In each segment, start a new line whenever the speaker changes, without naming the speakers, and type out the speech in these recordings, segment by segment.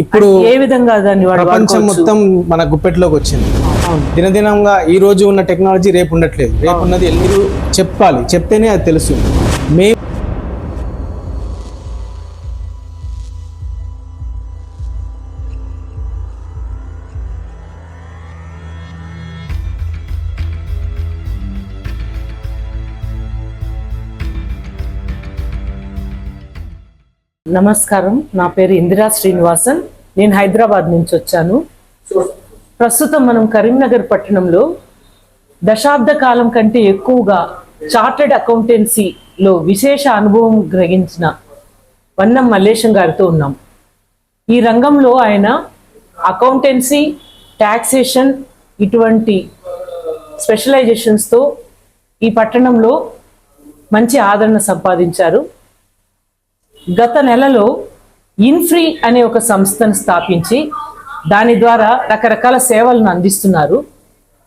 ఇప్పుడు
ఏ విధంగా దాన్ని
ప్రపంచం మొత్తం మన గుప్పెట్లోకి వచ్చింది. దినదినంగా ఈ రోజు ఉన్న టెక్నాలజీ రేపు ఉండట్లేదు. రేపు ఉన్నది మీరు చెప్పాలి, చెప్తేనే అది తెలుసు.
నమస్కారం, నా పేరు ఇందిరా శ్రీనివాసన్. నేను హైదరాబాద్ నుంచి వచ్చాను. ప్రస్తుతం మనం కరీంనగర్ పట్టణంలో దశాబ్ద కాలం కంటే ఎక్కువగా చార్టెడ్ అకౌంటెన్సీలో విశేష అనుభవం గ్రహించిన వన్నం మల్లేశం గారితో ఉన్నాం. ఈ రంగంలో ఆయన అకౌంటెన్సీ, టాక్సేషన్ ఇటువంటి స్పెషలైజేషన్స్తో ఈ పట్టణంలో మంచి ఆదరణ సంపాదించారు. గత నెలలో ఇన్ఫ్రీ అనే ఒక సంస్థను స్థాపించి దాని ద్వారా రకరకాల సేవలను అందిస్తున్నారు.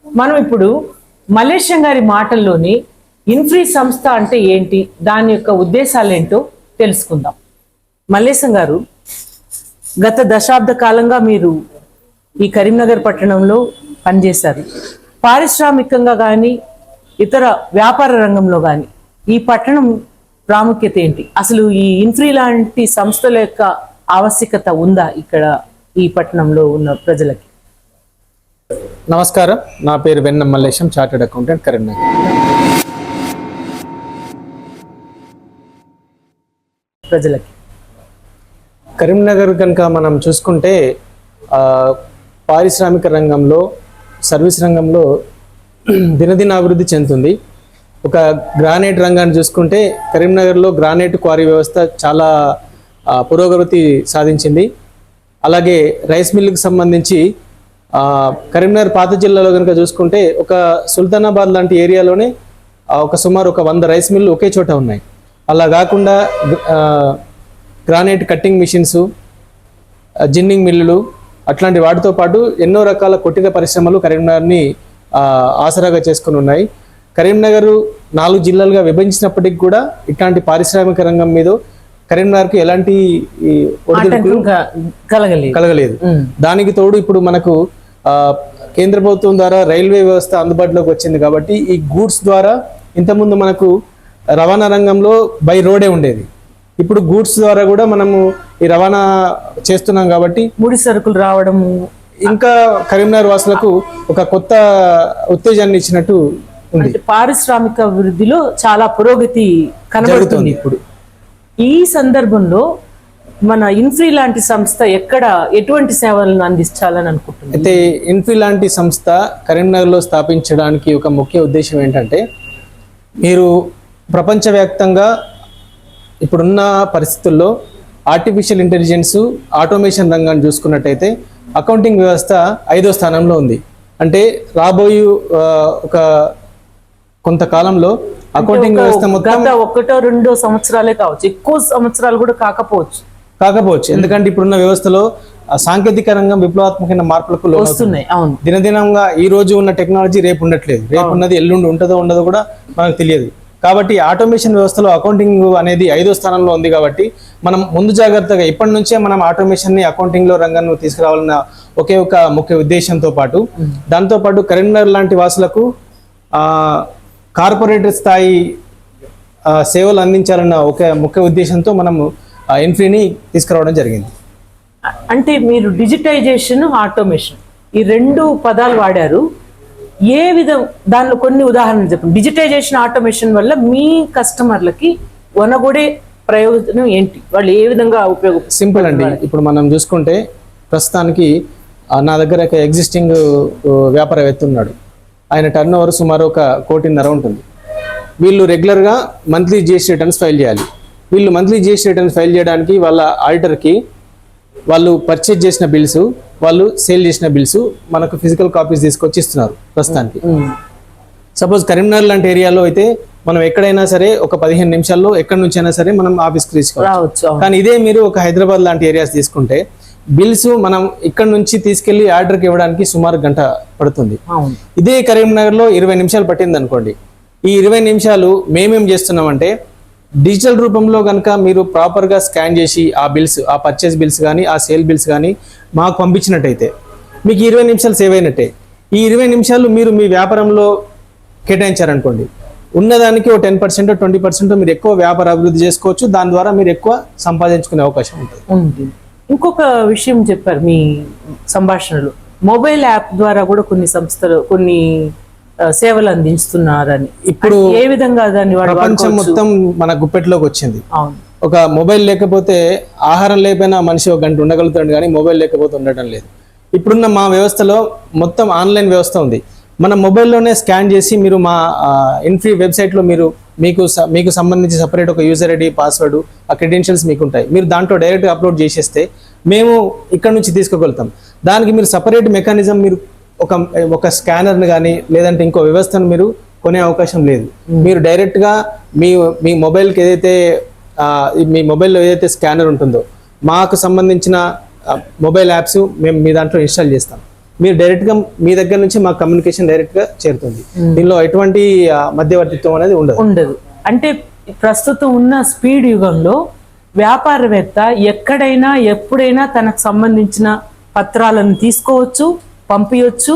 మనం ఇప్పుడు మల్లేశం గారి మాటల్లోని ఇన్ఫ్రీ సంస్థ అంటే ఏంటి, దాని యొక్క ఉద్దేశాలు ఏంటో తెలుసుకుందాం. మల్లేశం గారు, గత దశాబ్ద కాలంగా మీరు ఈ కరీంనగర్ పట్టణంలో పనిచేశారు. పారిశ్రామికంగా కానీ ఇతర వ్యాపార రంగంలో కానీ ఈ పట్టణం ప్రాముఖ్యత ఏంటి? అసలు ఈ ఇన్ఫ్రీ లాంటి సంస్థల యొక్క ఆవశ్యకత ఉందా ఇక్కడ ఈ పట్టణంలో ఉన్న ప్రజలకి?
నమస్కారం, నా పేరు వెన్నం మల్లేశం, చార్టెడ్ అకౌంటెంట్, కరీంనగర్.
ప్రజలకి
కరీంనగర్ కనుక మనం చూసుకుంటే పారిశ్రామిక రంగంలో, సర్వీస్ రంగంలో దినదిన అభివృద్ధి చెందుతుంది. ఒక గ్రానైట్ రంగాన్ని చూసుకుంటే కరీంనగర్లో గ్రానైట్ క్వారీ వ్యవస్థ చాలా పురోగతి సాధించింది. అలాగే రైస్ మిల్లుకి సంబంధించి కరీంనగర్ పాత జిల్లాలో కనుక చూసుకుంటే ఒక సుల్తానాబాద్ లాంటి ఏరియాలోనే సుమారు 100 రైస్ మిల్లు ఒకే చోట ఉన్నాయి. అలా కాకుండా గ్రానైట్ కట్టింగ్ మిషన్స్, జిన్నింగ్ మిల్లులు అట్లాంటి వాటితో పాటు ఎన్నో రకాల కుటీర పరిశ్రమలు కరీంనగర్ని ఆసరాగా చేసుకుని ఉన్నాయి. కరీంనగర్ 4 జిల్లాలుగా విభజించినప్పటికీ కూడా ఇట్లాంటి పారిశ్రామిక రంగం మీద కరీంనగర్కి ఎలాంటి కలగలేదు. దానికి తోడు ఇప్పుడు మనకు కేంద్ర ప్రభుత్వం ద్వారా రైల్వే వ్యవస్థ అందుబాటులోకి వచ్చింది కాబట్టి ఈ గూడ్స్ ద్వారా ఇంతకుముందు మనకు రవాణా రంగంలో బై రోడే ఉండేది. ఇప్పుడు గూడ్స్ ద్వారా కూడా మనము ఈ రవాణా చేస్తున్నాం కాబట్టి
ముడి సరుకులు రావడం
ఇంకా కరీంనగర్ వాసులకు ఒక కొత్త ఉత్తేజాన్ని ఇచ్చినట్టు ఉంది.
పారిశ్రామిక అభివృద్ధిలో చాలా పురోగతి కనబడుతుంది ఇప్పుడు. ఈ సందర్భంలో మన ఇన్ఫ్రీ లాంటి సంస్థ ఎటువంటి సేవలను అందించాలని అనుకుంటుంది?
అయితే ఇన్ఫ్రీ లాంటి సంస్థ కరీంనగర్లో స్థాపించడానికి ఒక ముఖ్య ఉద్దేశం ఏంటంటే, మీరు ప్రపంచవ్యాప్తంగా ఇప్పుడున్న పరిస్థితుల్లో ఆర్టిఫిషియల్ ఇంటెలిజెన్స్, ఆటోమేషన్ రంగాన్ని చూసుకున్నట్టయితే అకౌంటింగ్ వ్యవస్థ 5వ స్థానంలో ఉంది. అంటే రాబోయే ఒక కొంతకాలంలో అకౌంటింగ్ వ్యవస్థ మొత్తం
1-2 సంవత్సరాలే కావచ్చు, ఎక్కువ సంవత్సరాలు కూడా కాకపోవచ్చు. ఎందుకంటే ఇప్పుడున్న వ్యవస్థలో సాంకేతిక రంగం విప్లవాత్మకమైన మార్పులకు వస్తున్నాయి. అవును,
దినదినంగా ఈ రోజు ఉన్న టెక్నాలజీ రేపు ఉండట్లేదు. రేపు ఉన్నది ఎల్లుండి ఉంటుందో ఉండదో కూడా మనకు తెలియదు. కాబట్టి ఆటోమేషన్ వ్యవస్థలో అకౌంటింగ్ అనేది 5వ స్థానంలో ఉంది. కాబట్టి మనం ముందు జాగ్రత్తగా ఇప్పటి నుంచే మనం ఆటోమేషన్ ని అకౌంటింగ్ లో రంగాన్ని తీసుకురావాలన్న ఒకే ఒక ముఖ్య ఉద్దేశంతో పాటు దాంతోపాటు కరీంనగర్ లాంటి వాసులకు కార్పొరేట్ స్థాయి సేవలు అందించాలన్న ఒక ముఖ్య ఉద్దేశంతో మనము ఇన్ఫ్రీని తీసుకురావడం జరిగింది.
అంటే మీరు డిజిటైజేషన్, ఆటోమేషన్ ఈ 2 పదాలు వాడారు. ఏ విధం దానిలో కొన్ని ఉదాహరణలు చెప్పండి. డిజిటైజేషన్, ఆటోమేషన్ వల్ల మీ కస్టమర్లకి వనగొడే ప్రయోజనం ఏంటి? వాళ్ళు ఏ విధంగా ఉపయోగపడుతుంది?
సింపుల్ అండి. ఇప్పుడు మనం చూసుకుంటే ప్రస్తుతానికి నా దగ్గర ఒక ఎగ్జిస్టింగ్ వ్యాపారవేత్త ఉన్నాడు. ఆయన టర్న్ ఓవర్ సుమారు 1.5 కోటి ఉంటుంది. వీళ్ళు రెగ్యులర్గా మంత్లీ జిఎస్టీ రిటర్న్స్ ఫైల్ చేయాలి. వీళ్ళు మంత్లీ జిఎస్టీ రిటర్న్స్ ఫైల్ చేయడానికి వాళ్ళ ఆడిటర్కి వాళ్ళు పర్చేజ్ చేసిన బిల్స్, వాళ్ళు సేల్ చేసిన బిల్స్ మనకు ఫిజికల్ కాపీస్ తీసుకొచ్చి ఇస్తున్నారు ప్రస్తుతానికి. సపోజ్ కరీంనగర్ లాంటి ఏరియాలో అయితే మనం ఎక్కడైనా సరే ఒక 15 నిమిషాల్లో ఎక్కడి నుంచి అయినా సరే మనం ఆఫీస్కి తీసుకోవచ్చు. కానీ ఇదే మీరు ఒక హైదరాబాద్ లాంటి ఏరియాస్ తీసుకుంటే బిల్స్ మనం ఇక్కడ నుంచి తీసుకెళ్లి ఆర్డర్కి ఇవ్వడానికి సుమారు 1 గంట పడుతుంది. ఇదే కరీంనగర్ లో 20 నిమిషాలు పట్టింది అనుకోండి. ఈ 20 నిమిషాలు మేమేం చేస్తున్నామంటే డిజిటల్ రూపంలో కనుక మీరు ప్రాపర్గా స్కాన్ చేసి ఆ బిల్స్, ఆ పర్చేస్ బిల్స్ కానీ ఆ సేల్ బిల్స్ కానీ మాకు పంపించినట్టయితే మీకు 20 నిమిషాలు సేవ్ అయినట్టే. ఈ 20 నిమిషాలు మీరు మీ వ్యాపారంలో కేటాయించారనుకోండి, ఉన్నదానికి ఓ 10% 20% మీరు ఎక్కువ వ్యాపార అభివృద్ధి చేసుకోవచ్చు. దాని ద్వారా మీరు ఎక్కువ సంపాదించుకునే అవకాశం ఉంటుంది.
ఉంది. ఇంకొక విషయం చెప్పారు మీ సంభాషణలో, మొబైల్ యాప్ ద్వారా కూడా కొన్ని సంస్థలు కొన్ని సేవలు అందిస్తున్నారని.
ఇప్పుడు
ఏ విధంగా దాన్ని
ప్రపంచం మొత్తం మన గుప్పెట్లోకి వచ్చింది.
అవును,
ఒక మొబైల్ లేకపోతే ఆహారం లేకపోయినా మనిషి ఒక గంట ఉండగలుగుతాడు, కానీ మొబైల్ లేకపోతే ఉండటం లేదు. ఇప్పుడున్న మా వ్యవస్థలో మొత్తం ఆన్లైన్ వ్యవస్థ ఉంది. మన మొబైల్లోనే స్కాన్ చేసి మీరు మా ఇన్ఫీ వెబ్సైట్లో మీకు సంబంధించి సపరేట్ ఒక యూజర్ ఐడి, పాస్వర్డ్, ఆ క్రెడెన్షియల్స్ మీకు ఉంటాయి. మీరు దాంట్లో డైరెక్ట్గా అప్లోడ్ చేసేస్తే మేము ఇక్కడ నుంచి తీసుకోగలుగుతాం. దానికి మీరు సపరేట్ మెకానిజం, మీరు ఒక స్కానర్ని కానీ లేదంటే ఇంకో వ్యవస్థను మీరు కొనే అవకాశం లేదు. మీరు డైరెక్ట్గా మీ మొబైల్కి ఏదైతే మీ మొబైల్లో ఏదైతే స్కానర్ ఉంటుందో మాకు సంబంధించిన మొబైల్ యాప్స్ మేము మీ దాంట్లో ఇన్స్టాల్ చేస్తాం. మీరు డైరెక్ట్గా మీ దగ్గర నుంచి మా కమ్యూనికేషన్ డైరెక్ట్గా చేరుతుంది. దీనిలో ఎటువంటి మధ్యవర్తిత్వం అనేది ఉండదు.
అంటే ప్రస్తుతం ఉన్న స్పీడ్ యుగంలో వ్యాపారవేత్త ఎక్కడైనా ఎప్పుడైనా తనకు సంబంధించిన పత్రాలను తీసుకోవచ్చు, పంపించవచ్చు,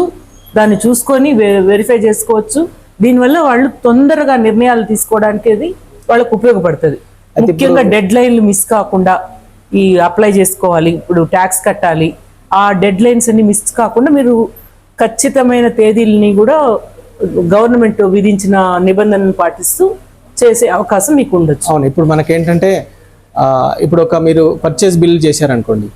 దాన్ని చూసుకొని వెరిఫై చేసుకోవచ్చు. దీనివల్ల వాళ్ళు తొందరగా నిర్ణయాలు తీసుకోవడానికి అది వాళ్ళకు ఉపయోగపడుతుంది. ముఖ్యంగా డెడ్ లైన్లు మిస్ కాకుండా ఈ అప్లై చేసుకోవాలి, ఇప్పుడు ట్యాక్స్ కట్టాలి, ఆ డెడ్ లైన్స్ అన్ని మిస్ కాకుండా మీరు ఖచ్చితమైన తేదీలని కూడా గవర్నమెంట్ విధించిన నిబంధనలు పాటిస్తూ చేసే అవకాశం మీకు ఉండొచ్చు.
అవును, ఇప్పుడు మనకేంటంటే ఇప్పుడు మీరు పర్చేస్ బిల్ చేశారనుకోండి,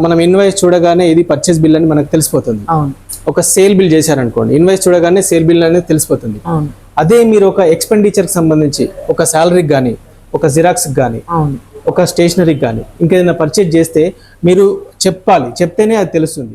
మనం ఇన్వాయిస్ చూడగానే ఇది పర్చేస్ బిల్ అని మనకు తెలిసిపోతుంది.
అవును.
ఒక సేల్ బిల్ చేశారనుకోండి, ఇన్వాయిస్ చూడగానే సేల్ బిల్ అనేది తెలిసిపోతుంది.
అవును.
అదే మీరు ఒక ఎక్స్పెండిచర్కి సంబంధించి ఒక శాలరీకి కానీ, ఒక జిరాక్స్కి కానీ,
అవును,
ఒక స్టేషనరీకి కానీ ఇంకేదైనా పర్చేజ్ చేస్తే మీరు చెప్తేనే అది తెలుస్తుంది.